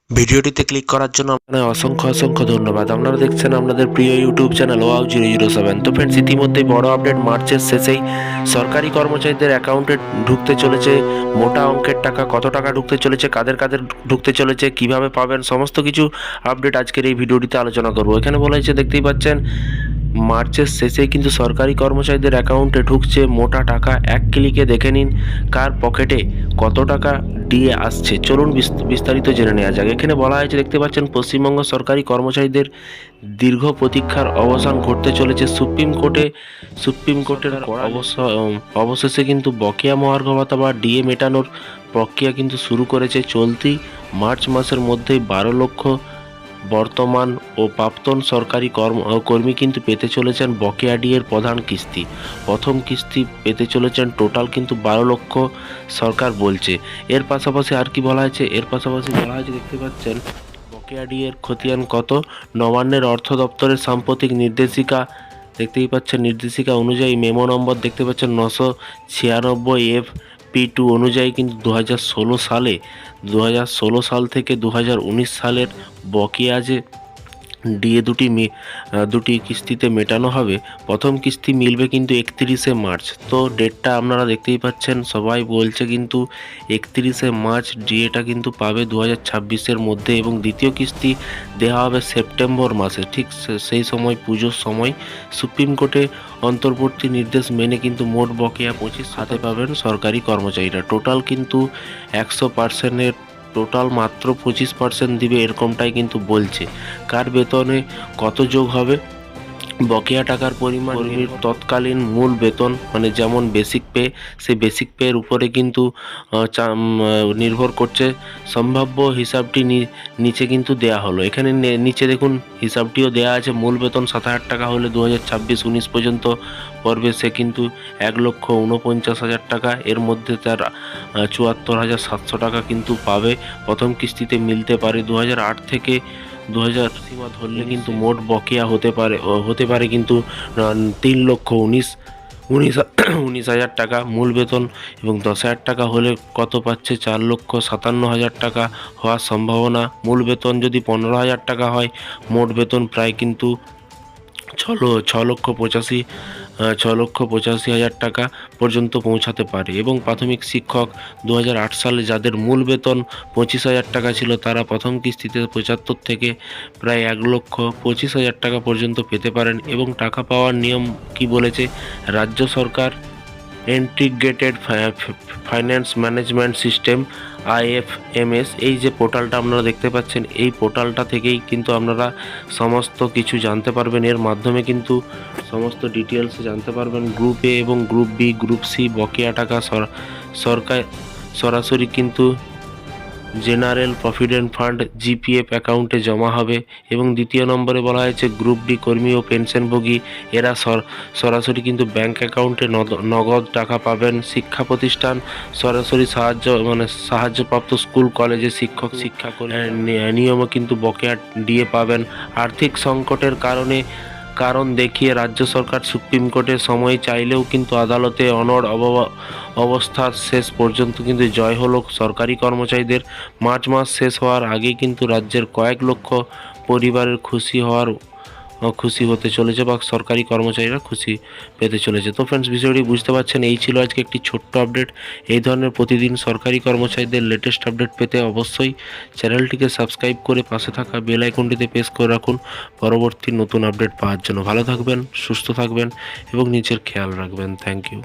ভিডিওটিতে ক্লিক করার জন্য আপনাদের অসংখ্য ধন্যবাদ। আপনারা দেখছেন আপনাদের প্রিয় ইউটিউব চ্যানেল wow007। তো ফ্রেন্ডস, ইতিমধ্যেই বড় আপডেট, মার্চের শেষেই সরকারি কর্মচারীদের অ্যাকাউন্টে ঢুকতে চলেছে মোটা অঙ্কের টাকা। কত টাকা ঢুকতে চলেছে, কাদের কাদের ঢুকতে চলেছে, কিভাবে পাবেন, সমস্ত কিছু আপডেট আজকের এই ভিডিওটিতে আলোচনা করব। এখানে বলা হয়েছে, দেখতেই পাচ্ছেন, মার্চের শেষে কিন্তু সরকারি কর্মচারীদের অ্যাকাউন্টে ঢুকছে মোটা টাকা। এক ক্লিকে দেখে নিন কার পকেটে কত টাকা দিয়ে আসছে। চলুন বিস্তারিত জেনে নেওয়া যাক। এখানে বলা হয়েছে, দেখতে পাচ্ছেন, পশ্চিমবঙ্গ সরকারি কর্মচারীদের দীর্ঘ প্রতীক্ষার অবসান ঘটতে চলেছে। সুপ্রিম কোর্টের অবশেষে কিন্তু বকেয়া মহার্ঘ ভাতা বা ডিএ মেটানোর প্রক্রিয়া কিন্তু শুরু করেছে। চলতি মার্চ মাসের মধ্যেই 12 লক্ষ বর্তমান ও প্রাক্তন সরকারি কর্মী কিন্তু পেতে চলেছেন বকেয়া ডিএর প্রধান কিস্তি। প্রথম কিস্তি পেতে চলেছেন টোটাল কিন্তু 12 লক্ষ সরকার বলছে। এর পাশাপাশি আর কি বলা হয়েছে, দেখতে পাচ্ছেন, বকেয়া ডিএর খতিয়ান কত। নবান্নের অর্থ দপ্তরের সাম্প্রতিক নির্দেশিকা, দেখতেই পাচ্ছেন, নির্দেশিকা অনুযায়ী মেমো নম্বর দেখতে পাচ্ছেন 996 FP2 অনুযায়ী কিন্তু 2016 সাল থেকে 2019 সালের বকেয়া যে ডিএ দুটি কিস্তিতে মেটানো হবে। প্রথম কিস্তি মিলবে কিন্তু 31শে মার্চ। তো ডেটটা আপনারা দেখতেই পাচ্ছেন, সবাই বলছে কিন্তু 31শে মার্চ ডিএটা কিন্তু পাবে 2026-এর মধ্যে, এবং দ্বিতীয় কিস্তি দেওয়া হবে সেপ্টেম্বর মাসে, ঠিক সেই সময়, পুজোর সময়। সুপ্রিম কোর্টে অন্তর্বর্তী নির্দেশ মেনে কিন্তু মোট বকেয়া 25 হাতে পাবেন সরকারি কর্মচারীরা। টোটাল কিন্তু 100%-এর টোটাল মাত্র 25% দিবে, এরকমটাই কিন্তু বলছে। কার বেতনে কত যোগ হবে, বকেয়া টাকার পরিমাণ তৎকালীন মূল বেতন, মানে যেমন বেসিক পে, সেই বেসিক পের উপরে কিন্তু নির্ভর করছে। সম্ভাব্য হিসাবটি নিচে কিন্তু দেয়া হলো। এখানে নিচে দেখুন, হিসাবটিও দেয়া আছে। মূল বেতন 7,000 টাকা হলে 2026-19 পর্যন্ত পড়বে, সে কিন্তু 1,49,000 টাকা। এর মধ্যে তার 74,700 টাকা কিন্তু পাবে। প্রথম কিস্তিতে মিলতে পারে 2008 থেকে 2000 সীমা ধরলে কিন্তু মোট বকেয়া হতে পারে কিন্তু 3,19,000 টাকা মূল বেতন, এবং 10,000 টাকা হলে কত পাচ্ছে, 4,57,000 টাকা হওয়ার সম্ভাবনা। মূল বেতন যদি 15,000 টাকা হয়, মোট বেতন প্রায় কিন্তু 6,85,000 টাকা পর্যন্ত পৌঁছাতে পারে। এবং প্রাথমিক শিক্ষক 2008 সালে যাদের মূল বেতন 25,000 টাকা ছিল, তারা প্রথম কিস্তিতে 75 থেকে প্রায় 1,25,000 টাকা পর্যন্ত পেতে পারেন। এবং টাকা পাওয়ার নিয়ম কি বলেছে, রাজ্য সরকার integrated finance management system IFMS, এই যে পোর্টালটা আপনারা দেখতে পাচ্ছেন, এই পোর্টালটা থেকেই কিন্তু আপনারা সমস্ত কিছু জানতে পারবেন। এর মাধ্যমে কিন্তু সমস্ত ডিটেলস জানতে পারবেন। গ্রুপ এ এবং গ্রুপ বি, গ্রুপ সি বকেয়া টাকা সরকার সরাসরি কিন্তু জেনারেল প্রভিডেন্ট ফান্ড GPF অ্যাকাউন্টে জমা হবে। এবং দ্বিতীয় নম্বরে বলা হয়েছে, গ্রুপ ডি কর্মী ও পেনশনভোগী এরা সরাসরি কিন্তু ব্যাংক অ্যাকাউন্টে নগদ টাকা পাবেন। শিক্ষা প্রতিষ্ঠান সরাসরি সাহায্যপ্রাপ্ত স্কুল কলেজে শিক্ষা করে নিয়মে কিন্তু বকেয়া ডিএ পাবেন। আর্থিক সংকটের কারণ দেখিয়ে রাজ্য সরকার সুপ্রিম কোর্টে সময় চাইলেও কিন্তু আদালতে অনড় অবস্থার শেষ পর্যন্ত কিন্তু জয় হলো সরকারি কর্মচারীদের। মার্চ মাস শেষ হওয়ার আগেই কিন্তু রাজ্যের কয়েক লক্ষ পরিবারের খুশি হতে চলেছে, বা সরকারি কর্মচারীরা খুশি পেতে চলেছে। তো ফ্রেন্ডস, বিষয়টি বুঝতে পারছেন, এই ছিল আজকে একটি ছোট্ট আপডেট। এই ধরনের প্রতিদিন সরকারি কর্মচারীদের লেটেস্ট আপডেট পেতে অবশ্যই চ্যানেলটিকে সাবস্ক্রাইব করে পাশে থাকা বেল আইকনটিতে প্রেস করে রাখুন পরবর্তী নতুন আপডেট পাওয়ার জন্য। ভালো থাকবেন, সুস্থ থাকবেন এবং নিজের খেয়াল রাখবেন। Thank you.